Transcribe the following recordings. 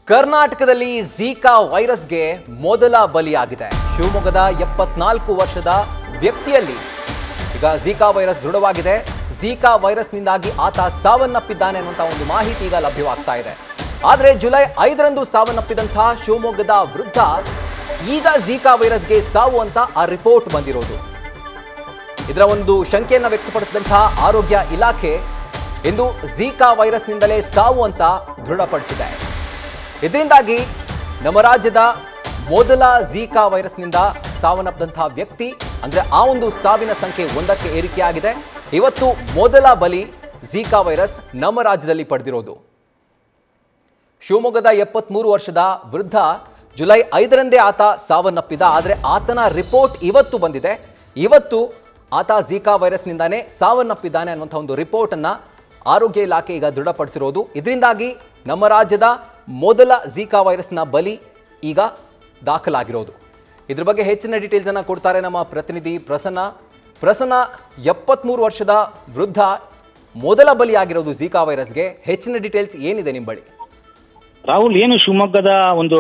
ಕರ್ನಾಟಕದಲ್ಲಿ ಝೀಕಾ ವೈರಸ್ಗೆ ಮೊದಲ ಬಲಿಯಾಗಿದೆ. ಶಿವಮೊಗ್ಗದ 74 ವರ್ಷದ ವ್ಯಕ್ತಿಯಲ್ಲಿ ಈಗ ಝೀಕಾ ವೈರಸ್ ದೃಢವಾಗಿದೆ. ಝೀಕಾ ವೈರಸ್ನಿಂದಾಗಿ ಆತ ಸಾವನ್ನಪ್ಪಿದ್ದಾನೆ ಅನ್ನುವಂಥ ಒಂದು ಮಾಹಿತಿ ಈಗ ಲಭ್ಯವಾಗ್ತಾ ಇದೆ. ಆದರೆ ಜುಲೈ 5ರಂದು ಸಾವನ್ನಪ್ಪಿದಂತಹ ಶಿವಮೊಗ್ಗದ ವೃದ್ಧ ಈಗ ಝೀಕಾ ವೈರಸ್ಗೆ ಸಾವು ಅಂತ ಆ ರಿಪೋರ್ಟ್ ಬಂದಿರೋದು. ಇದರ ಒಂದು ಶಂಕೆಯನ್ನು ವ್ಯಕ್ತಪಡಿಸಿದಂತಹ ಆರೋಗ್ಯ ಇಲಾಖೆ ಇಂದು ಝೀಕಾ ವೈರಸ್ನಿಂದಲೇ ಸಾವು ಅಂತ ದೃಢಪಡಿಸಿದೆ. ಇದರಿಂದಾಗಿ ನಮ್ಮ ರಾಜ್ಯದ ಮೊದಲ ಝೀಕಾ ವೈರಸ್ನಿಂದ ಸಾವನ್ನಪ್ಪಿದಂತಹ ವ್ಯಕ್ತಿ ಅಂದ್ರೆ ಆ ಒಂದು ಸಾವಿನ ಸಂಖ್ಯೆ 1ಕ್ಕೆ ಏರಿಕೆಯಾಗಿದೆ. ಇವತ್ತು ಮೊದಲ ಬಲಿ ಝೀಕಾ ವೈರಸ್ ನಮ್ಮ ರಾಜ್ಯದಲ್ಲಿ ಪಡೆದಿರೋದು. ಶಿವಮೊಗ್ಗದ 73 ವರ್ಷದ ವೃದ್ಧ ಜುಲೈ 5ರಂದೇ ಆತ ಸಾವನ್ನಪ್ಪಿದ. ಆದರೆ ಆತನ ರಿಪೋರ್ಟ್ ಇವತ್ತು ಬಂದಿದೆ. ಇವತ್ತು ಆತ ಝೀಕಾ ವೈರಸ್ನಿಂದಾನೇ ಸಾವನ್ನಪ್ಪಿದ್ದಾನೆ ಅನ್ನುವಂಥ ಒಂದು ರಿಪೋರ್ಟ್ ಅನ್ನ ಆರೋಗ್ಯ ಇಲಾಖೆ ಈಗ ದೃಢಪಡಿಸಿರೋದು. ಇದರಿಂದಾಗಿ ನಮ್ಮ ರಾಜ್ಯದ ಮೊದಲ ಝೀಕಾ ವೈರಸ್ನ ಬಲಿ ಈಗ ದಾಖಲಾಗಿರೋದು. ಇದ್ರ ಬಗ್ಗೆ ಹೆಚ್ಚಿನ ಡೀಟೇಲ್ಸ್ ಅನ್ನ ಕೊಡ್ತಾರೆ ನಮ್ಮ ಪ್ರತಿನಿಧಿ ಪ್ರಸನ್ನ. 73 ವರ್ಷದ ವೃದ್ಧ ಮೊದಲ ಬಲಿಯಾಗಿರೋದು ಝೀಕಾ ವೈರಸ್ಗೆ. ಹೆಚ್ಚಿನ ಡೀಟೇಲ್ಸ್ ಏನಿದೆ ನಿಮ್ಮ ಬಳಿ? ರಾಹುಲ್, ಏನು ಶಿವಮೊಗ್ಗದ ಒಂದು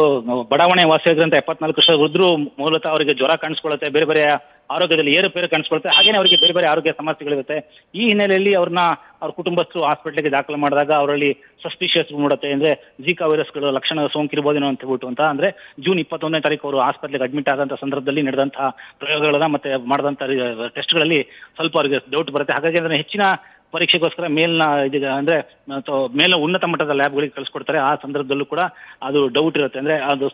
ಬಡಾವಣೆ ವಾಸಿಯಾಗಿರುವಂತ 74 ವರ್ಷದ ವೃದ್ಧರು ಮೂಲತಃ ಅವರಿಗೆ ಜ್ವರ ಕಾಣಿಸ್ಕೊಳ್ಳುತ್ತೆ, ಬೇರೆ ಬೇರೆ ಆರೋಗ್ಯದಲ್ಲಿ ಏರುಪೇರು ಕಾಣಿಸ್ಕೊಳುತ್ತೆ, ಹಾಗೇನೆ ಅವರಿಗೆ ಬೇರೆ ಬೇರೆ ಆರೋಗ್ಯ ಸಮಸ್ಯೆಗಳಿರುತ್ತೆ. ಈ ಹಿನ್ನೆಲೆಯಲ್ಲಿ ಅವ್ರ ಕುಟುಂಬಸ್ಥರು ಹಾಸ್ಪಿಟಲ್ಗೆ ದಾಖಲು ಮಾಡಿದಾಗ ಅವರಲ್ಲಿ ಸಸ್ಪಿಷಿಯಸ್ ಮೂಡುತ್ತೆ. ಅಂದ್ರೆ ಝೀಕಾ ವೈರಸ್ಗಳು ಲಕ್ಷಣ ಸೋಂಕಿರಬಹುದೇನೋ ಅಂತ ಹೇಳ್ಬಿಟ್ಟು ಅಂತ ಅಂದ್ರೆ ಜೂನ್ 21ನೇ ತಾರೀಕು ಅವರು ಹಾಸ್ಪಿಟಲ್ಗೆ ಅಡ್ಮಿಟ್ ಆದಂತಹ ಸಂದರ್ಭದಲ್ಲಿ ನಡೆದಂತಹ ಪ್ರಯೋಗಗಳನ್ನ ಮತ್ತೆ ಮಾಡಿದಂತ ಟೆಸ್ಟ್ಗಳಲ್ಲಿ ಸ್ವಲ್ಪ ಅವರಿಗೆ ಡೌಟ್ ಬರುತ್ತೆ. ಹಾಗಾಗಿ ಅದನ್ನ ಹೆಚ್ಚಿನ ಪರೀಕ್ಷೆಗೋಸ್ಕರ ಮೇಲ್ನ ಅಂದ್ರೆ ಮೇಲ್ನ ಉನ್ನತ ಮಟ್ಟದ ಲ್ಯಾಬ್ಗಳಿಗೆ ಕಳಿಸ್ಕೊಡ್ತಾರೆ. ಆ ಸಂದರ್ಭದಲ್ಲೂ ಕೂಡ ಅದು ಡೌಟ್ ಇರುತ್ತೆ, ಅಂದ್ರೆ ಅದು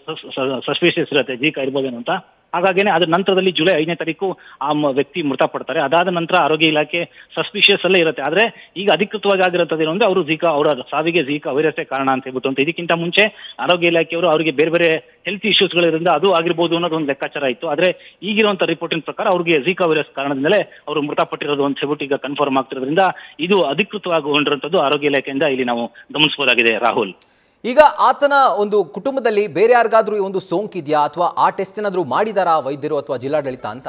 ಸಸ್ಪಿಷಿಯಸ್ ಇರುತ್ತೆ ಝೀಕಾ ಇರ್ಬೋದೇನೋ ಅಂತ. ಹಾಗಾಗಿನೇ ಅದ್ರ ನಂತರದಲ್ಲಿ ಜುಲೈ 5ನೇ ತಾರೀಕು ಆ ವ್ಯಕ್ತಿ ಮೃತಪಡ್ತಾರೆ. ಅದಾದ ನಂತರ ಆರೋಗ್ಯ ಇಲಾಖೆ ಸಸ್ಪಿಷಿಯಸ್ ಅಲ್ಲೇ ಇರುತ್ತೆ. ಆದ್ರೆ ಈಗ ಅಧಿಕೃತವಾಗಿ ಆಗಿರುತ್ತದೇನು ಅಂದ್ರೆ ಅವರು ಅವರ ಸಾವಿಗೆ ಝೀಕಾ ವೈರಸ್ಸೇ ಕಾರಣ ಅಂತ ಹೇಳ್ಬಿಟ್ಟು ಅಂತ. ಇದಕ್ಕಿಂತ ಮುಂಚೆ ಆರೋಗ್ಯ ಇಲಾಖೆಯವರು ಅವರಿಗೆ ಬೇರೆ ಬೇರೆ ಹೆಲ್ತ್ ಇಶ್ಯೂಸ್ಗಳಿಂದ ಅದು ಆಗಿರ್ಬೋದು ಅನ್ನೋದು ಒಂದು ಲೆಕ್ಕಾಚಾರ ಇತ್ತು. ಆದ್ರೆ ಈಗಿರುವಂತಹ ರಿಪೋರ್ಟಿನ ಪ್ರಕಾರ ಅವ್ರಿಗೆ ಝೀಕಾ ವೈರಸ್ ಕಾರಣದಿಂದಲೇ ಅವರು ಮೃತಪಟ್ಟಿರೋದು ಅಂತ ಹೇಳ್ಬಿಟ್ಟು ಈಗ ಕನ್ಫರ್ಮ್ ಆಗ್ತಿರೋದ್ರಿಂದ ಇದು ಅಧಿಕೃತವಾಗಿರುವಂತದ್ದು ಆರೋಗ್ಯ ಇಲಾಖೆಯಿಂದ ಇಲ್ಲಿ ನಾವು ಗಮನಿಸಬಹುದಾಗಿದೆ. ರಾಹುಲ್, ಈಗ ಆತನ ಒಂದು ಕುಟುಂಬದಲ್ಲಿ ಬೇರೆ ಯಾರಿಗಾದ್ರೂ ಈ ಒಂದು ಸೋಂಕಿದೆಯಾ ಅಥವಾ ಆ ಟೆಸ್ಟ್ ಏನಾದ್ರೂ ಮಾಡಿದಾರಾ ವೈದ್ಯರು ಅಥವಾ ಜಿಲ್ಲಾಡಳಿತ ಅಂತ?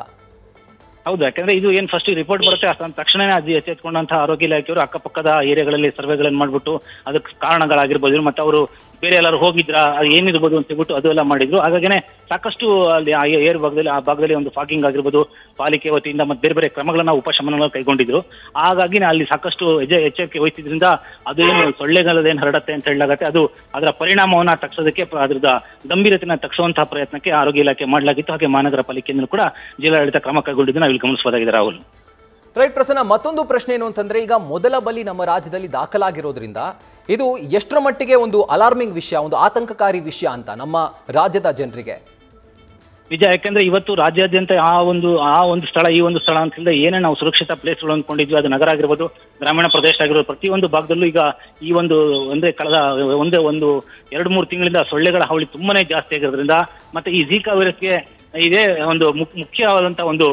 ಹೌದು, ಯಾಕಂದ್ರೆ ಇದು ಏನ್ ಫಸ್ಟ್ ರಿಪೋರ್ಟ್ ಬರುತ್ತೆ ತಕ್ಷಣನೇ ಎಚ್ಚೆತ್ಕೊಂಡಂತಹ ಆರೋಗ್ಯ ಇಲಾಖೆಯವರು ಅಕ್ಕಪಕ್ಕದ ಏರಿಯಾಗಳಲ್ಲಿ ಸರ್ವೆಗಳನ್ನು ಮಾಡ್ಬಿಟ್ಟು ಅದಕ್ಕೆ ಕಾರಣಗಳಾಗಿರ್ಬೋದು ಮತ್ತೆ ಅವರು ಬೇರೆ ಎಲ್ಲರೂ ಹೋಗಿದ್ರ ಅದು ಏನಿರ್ಬೋದು ಅಂತ ಹೇಳ್ಬಿಟ್ಟು ಅದೆಲ್ಲ ಮಾಡಿದ್ರು. ಹಾಗಾಗಿನೇ ಸಾಕಷ್ಟು ಅಲ್ಲಿ ಆ ಆ ಭಾಗದಲ್ಲಿ ಒಂದು ಫಾಗಿಂಗ್ ಆಗಿರ್ಬೋದು, ಪಾಲಿಕೆ ವತಿಯಿಂದ ಮತ್ತೆ ಬೇರೆ ಬೇರೆ ಕ್ರಮಗಳನ್ನ ಉಪಶಮನ ಕೈಗೊಂಡಿದ್ರು. ಹಾಗಾಗಿ ಅಲ್ಲಿ ಸಾಕಷ್ಟು ಎಚ್ಚರಿಕೆ ವಹಿಸಿದ್ರಿಂದ ಅದು ಏನು ಸೊಳ್ಳೆಗಳದೇನು ಹರಡತ್ತೆ ಅಂತ ಹೇಳಲಾಗತ್ತೆ, ಅದು ಅದರ ಪರಿಣಾಮವನ್ನ ತಗ್ಸೋದಕ್ಕೆ ಅದ್ರದ ಗಂಭೀರತೆನ ತಗ್ಸುವಂತಹ ಪ್ರಯತ್ನಕ್ಕೆ ಆರೋಗ್ಯ ಇಲಾಖೆ ಮಾಡಲಾಗಿತ್ತು. ಹಾಗೆ ಮಹಾನಗರ ಪಾಲಿಕೆಯಿಂದ ಕೂಡ ಜಿಲ್ಲಾಡಳಿತ ಕ್ರಮ ಕೈಗೊಂಡಿದ್ದು ನಾವು ಇಲ್ಲಿ ಗಮನಿಸಬಹುದಾಗಿದೆ. ರಾಹುಲ್, ರೈಟ್ ಪ್ರಸನ್ನ, ಮತ್ತೊಂದು ಪ್ರಶ್ನೆ ಏನು ಅಂತಂದ್ರೆ ಈಗ ಮೊದಲ ಬಲಿ ನಮ್ಮ ರಾಜ್ಯದಲ್ಲಿ ದಾಖಲಾಗಿರೋದ್ರಿಂದ ಇದು ಎಷ್ಟರ ಮಟ್ಟಿಗೆ ಒಂದು ಅಲಾರ್ಮಿಂಗ್ ವಿಷಯ, ಒಂದು ಆತಂಕಕಾರಿ ವಿಷಯ ಅಂತ ನಮ್ಮ ರಾಜ್ಯದ ಜನರಿಗೆ? ನಿಜ, ಯಾಕಂದ್ರೆ ಇವತ್ತು ರಾಜ್ಯಾದ್ಯಂತ ಆ ಒಂದು ಸ್ಥಳ ಈ ಒಂದು ಸ್ಥಳ ಅಂತ ಹೇಳಿದ್ರೆ ಏನೇ ನಾವು ಸುರಕ್ಷಿತ ಪ್ಲೇಸ್ಗಳು ಅಂದ್ಕೊಂಡಿದ್ವಿ, ಅದು ನಗರ ಆಗಿರ್ಬೋದು, ಗ್ರಾಮೀಣ ಪ್ರದೇಶ ಆಗಿರ್ಬೋದು, ಪ್ರತಿಯೊಂದು ಭಾಗದಲ್ಲೂ ಈಗ ಈ ಒಂದು ಕಳೆದ ಒಂದು 2-3 ತಿಂಗಳಿಂದ ಸೊಳ್ಳೆಗಳ ಹಾವಳಿ ತುಂಬಾನೇ ಜಾಸ್ತಿ ಆಗಿರೋದ್ರಿಂದ ಮತ್ತೆ ಈ ಝೀಕಾ ವೈರಸ್ಗೆ ಇದೇ ಒಂದು ಮುಖ್ಯವಾದಂತಹ ಒಂದು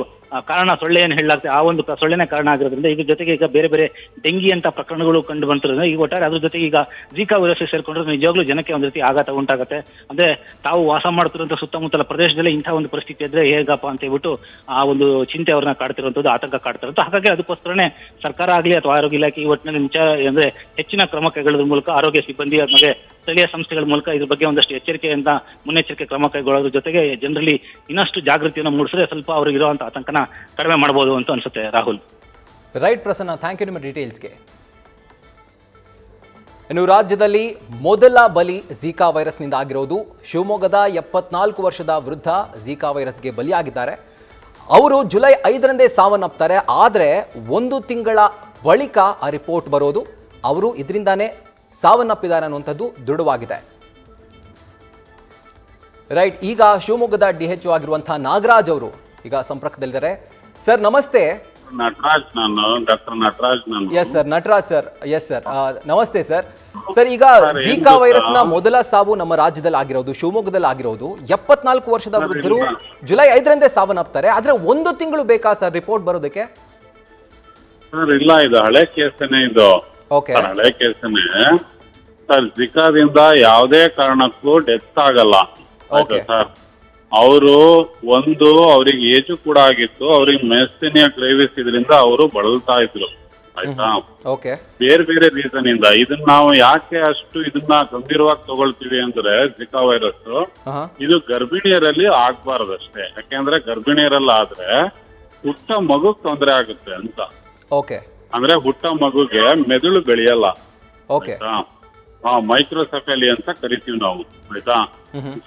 ಕಾರಣ ಸೊಳ್ಳೆ ಏನು ಹೇಳಲಾಗ್ತದೆ, ಆ ಒಂದು ಸೊಳ್ಳೆನೇ ಕಾರಣ ಆಗಿರೋದ್ರಿಂದ ಇದ್ರ ಜೊತೆಗೆ ಈಗ ಬೇರೆ ಬೇರೆ ಡೆಂಗಿ ಅಂತ ಪ್ರಕರಣಗಳು ಕಂಡು ಬಂತಿರೋದ್ರಿಂದ ಈಗ ಒಟ್ಟಾರೆ ಅದ್ರ ಜೊತೆಗೆ ಈಗ ಝೀಕಾ ವೈರಸ್ ಸೇರ್ಕೊಂಡ್ರೆ ನಿಜವಾಗ್ಲೂ ಜನಕ್ಕೆ ಒಂದು ರೀತಿ ಆಘಾತ ಉಂಟಾಗುತ್ತೆ. ಅಂದ್ರೆ ತಾವು ವಾಸ ಮಾಡ್ತಿರುವಂತ ಸುತ್ತಮುತ್ತಲ ಪ್ರದೇಶದಲ್ಲಿ ಇಂಥ ಒಂದು ಪರಿಸ್ಥಿತಿ ಇದ್ರೆ ಹೇಗಪ್ಪ ಅಂತ ಹೇಳ್ಬಿಟ್ಟು ಆ ಒಂದು ಚಿಂತೆ ಅವ್ರನ್ನ ಕಾಡ್ತಿರುವಂತದ್ದು, ಆತಂಕ ಕಾಡ್ತಿರೋದು. ಹಾಗಾಗಿ ಅದಕ್ಕೋಸ್ಕರನೇ ಸರ್ಕಾರ ಆಗಲಿ ಅಥವಾ ಆರೋಗ್ಯ ಇಲಾಖೆ ಈ ಒಟ್ಟಿನಲ್ಲಿ ಅಂದ್ರೆ ಹೆಚ್ಚಿನ ಕ್ರಮ ಕೈಗೊಳ್ಳೋದ್ರ ಮೂಲಕ ಆರೋಗ್ಯ ಸಿಬ್ಬಂದಿ ಮತ್ತೆ ಸ್ಥಳೀಯ ಸಂಸ್ಥೆಗಳ ಮೂಲಕ ಇದ್ರ ಬಗ್ಗೆ ಒಂದಷ್ಟು ಎಚ್ಚರಿಕೆಯಿಂದ ಮುನ್ನೆಚ್ಚರಿಕೆ ಕ್ರಮ ಕೈಗೊಳ್ಳೋದ್ರ ಜೊತೆಗೆ ಜನರಲ್ಲಿ ಇನ್ನಷ್ಟು ಜಾಗೃತಿಯನ್ನು ಮೂಡಿಸಿದ್ರೆ ಸ್ವಲ್ಪ ಅವ್ರಿಗೆ ಇರುವಂತಹ ಆತಂಕನ ಕಡಿಮೆ ಮಾಡಬಹುದು ಅಂತ ಅನ್ಸುತ್ತೆ. Rahul, right Prasanna, thank you ನಿಮ್ಮ ಡೀಟೇಲ್ಸ್ಗೆ. ಇನ್ನು ರಾಜ್ಯದಲ್ಲಿ ಮೊದಲ ಬಲಿ ಝೀಕಾ ವೈರಸ್ನಿಂದ ಆಗಿರೋದು. ಶಿವಮೊಗ್ಗದ 74 ವರ್ಷದ ವೃದ್ಧ ಝೀಕಾ ವೈರಸ್ಗೆ ಬಲಿಯಾಗಿದ್ದಾರೆ. ಅವರು ಜುಲೈ 5ರಂದೇ ಸಾವನ್ನಪ್ತಾರೆ. ಆದರೆ 1 ತಿಂಗಳ ಬಳಿಕ ಆ ರಿಪೋರ್ಟ್ ಬರೋದು, ಅವರು ಇದರಿಂದಾನೇ ಸಾವನ್ನಪ್ಪಿದ್ದಾರೆ ಅನ್ನುವಂಥದ್ದು ದೃಢವಾಗಿದೆ. ರೈಟ್, ಈಗ ಶಿವಮೊಗ್ಗದ DHO ಆಗಿರುವಂತಹ ನಾಗರಾಜ್ ಅವರು ಈಗ ಸಂಪರ್ಕದಲ್ಲಿದ್ದಾರೆ. ಸರ್ ನಮಸ್ತೆ. ನಟರಾಜ್, ನಾನು doctor Nataraj. Yes sir, Nataraj sir. Yes sir, ನಮಸ್ತೆ ಸರ್. ಸರ್, ಈಗ ಝೀಕಾ ವೈರಸ್ ನ ಮೊದಲ ಸಾವು ನಮ್ಮ ರಾಜ್ಯದಲ್ಲಿ ಆಗಿರೋದು, ಶಿವಮೊಗ್ಗದಲ್ಲಿ ಆಗಿರೋದು. 74 ವರ್ಷದ ವೃದ್ಧರು ಜುಲೈ 5ರಂದೇ ಸಾವನ್ನಪ್ತಾರೆ. ಆದ್ರೆ 1 ತಿಂಗಳು ಬೇಕಾ ಸರ್ ರಿಪೋರ್ಟ್ ಬರೋದಕ್ಕೆ? ಸರ್ ಇಲ್ಲ, ಇದು ಹಳೆ ಕೇಸನೇ. ಇದು ಹಳೆ ಕೇಸನೇ ಸರ್. ಝಿಕಾದಿಂದ ಯಾವುದೇ ಕಾರಣಕ್ಕೂ ಡೆತ್ ಆಗಲ್ಲ ಸರ್. ಅವರು ಅವ್ರಿಗೆ ಏಜು ಕೂಡ ಆಗಿತ್ತು, ಅವ್ರಿಗೆ ಮೆಸ್ಸೇನಿಯಾ ಗ್ರೇವಿಸ್ ಇದರಿಂದ ಅವರು ಬಳಲ್ತಾ ಇದ್ರು. ಆಯ್ತಾ. ಓಕೆ, ಬೇರೆ ಬೇರೆ ರೀಸನ್ ಇಂದ ಇದನ್ನ ನಾವು ಯಾಕೆ ಅಷ್ಟು ಇದನ್ನ ಗಂಭೀರವಾಗಿ ತಗೊಳ್ತೀವಿ ಅಂದ್ರೆ ಜಿಕಾ ವೈರಸ್ ಇದು ಗರ್ಭಿಣಿಯರಲ್ಲಿ ಆಗ್ಬಾರ್ದಷ್ಟೇ. ಯಾಕೆಂದ್ರೆ ಗರ್ಭಿಣಿಯರಲ್ಲಾದ್ರೆ ಹುಟ್ಟ ಮಗುಗ್ ತೊಂದರೆ ಆಗುತ್ತೆ ಅಂತ. ಓಕೆ, ಅಂದ್ರೆ ಹುಟ್ಟ ಮಗುಗೆ ಮೆದುಳು ಬೆಳೆಯಲ್ಲ. ಓಕೆ, ಮೈಕ್ರೋಸೆಫೆಲಿ ಅಂತ ಕರಿತೀವಿ ನಾವು. ಆಯ್ತಾ.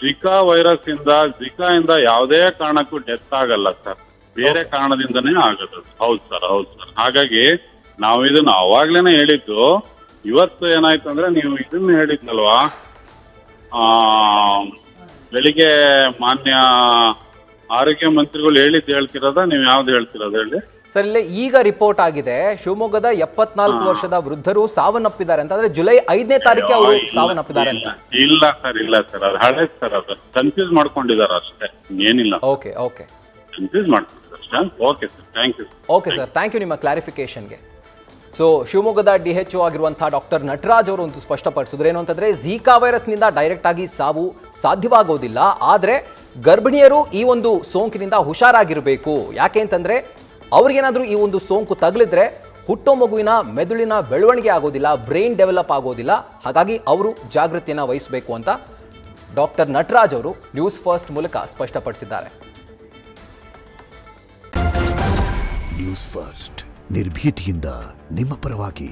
ಜಿಕಾ ವೈರಸ್ ಇಂದ ಯಾವುದೇ ಕಾರಣಕ್ಕೂ ಡೆತ್ ಆಗಲ್ಲ ಸರ್, ಬೇರೆ ಕಾರಣದಿಂದನೇ ಆಗದು. ಹೌದು ಸರ್, ಹೌದು ಸರ್. ಹಾಗಾಗಿ ನಾವು ಇದನ್ನ ಅವಾಗ್ಲೇನೆ ಹೇಳಿದ್ದು. ಇವತ್ತು ಏನಾಯ್ತು ಅಂದ್ರೆ ನೀವು ಇದನ್ನ ಹೇಳಿದ್ನಲ್ವಾ, ಬೆಳಿಗ್ಗೆ ಮಾನ್ಯ ಆರೋಗ್ಯ ಮಂತ್ರಿಗಳು ಹೇಳ್ತಿರೋದ, ನೀವು ಯಾವ್ದು ಹೇಳ್ತಿರೋದು ಹೇಳಿ ಸರ್? ಇಲ್ಲೇ ಈಗ ರಿಪೋರ್ಟ್ ಆಗಿದೆ, ಶಿವಮೊಗ್ಗದ 74 ವರ್ಷದ ವೃದ್ಧರು ಸಾವನ್ನಪ್ಪಿದ್ದಾರೆ ಅಂತ. ಅಂದ್ರೆ ಜುಲೈ 5ನೇ ತಾರೀಕು ಅವರು ಸಾವನ್ನಪ್ಪಿದ್ದಾರೆ ಅಂತ. ಇಲ್ಲ ಸರ್, ಇಲ್ಲ ಸರ್, ಅದು ಹಳೆ ಸರ್, ಅದು ಕನ್ಫ್ಯೂಸ್ ಮಾಡ್ಕೊಂಡಿದ್ದಾರೆ ಅಷ್ಟೇ, ಏನಿಲ್ಲ. ಓಕೆ, ಓಕೆ, ಕನ್ಫ್ಯೂಸ್ ಮಾಡ್ಕೊಂಡಿದ್ದಾರೆ ಅಷ್ಟೇ. Okay sir, thank you. Okay sir, thank you ನಿಮ್ಮ ಕ್ಲಾರಿಫಿಕೇಶನ್ಗೆ. ಸೊ ಶಿವಮೊಗ್ಗದ DHO ಆಗಿರುವಂತಹ ಡಾಕ್ಟರ್ ನಟರಾಜ್ ಅವರು ಒಂದು ಸ್ಪಷ್ಟಪಡಿಸಿದ್ರು. ಏನು ಅಂತಂದ್ರೆ ಝೀಕಾ ವೈರಸ್ನಿಂದ ಡೈರೆಕ್ಟ್ ಆಗಿ ಸಾವು ಸಾಧ್ಯವಾಗೋದಿಲ್ಲ, ಆದರೆ ಗರ್ಭಿಣಿಯರು ಈ ಒಂದು ಸೋಂಕಿನಿಂದ ಹುಷಾರಾಗಿರಬೇಕು. ಯಾಕೆ ಅಂತಂದ್ರೆ ಅವ್ರಿಗೇನಾದ್ರೂ ಈ ಒಂದು ಸೋಂಕು ತಗುಲಿದ್ರೆ ಹುಟ್ಟೋ ಮಗುವಿನ ಮೆದುಳಿನ ಬೆಳವಣಿಗೆ ಆಗೋದಿಲ್ಲ, ಬ್ರೈನ್ ಡೆವಲಪ್ ಆಗೋದಿಲ್ಲ. ಹಾಗಾಗಿ ಅವರು ಜಾಗೃತಿಯನ್ನು ವಹಿಸಬೇಕು ಅಂತ ಡಾಕ್ಟರ್ ನಟರಾಜ್ ಅವರು ನ್ಯೂಸ್ ಫಸ್ಟ್ ಮೂಲಕ ಸ್ಪಷ್ಟಪಡಿಸಿದ್ದಾರೆ. ನ್ಯೂಸ್ ಫಸ್ಟ್ ನಿರ್ಭೀತಿಯಿಂದ ನಿಮ್ಮ ಪರವಾಗಿ.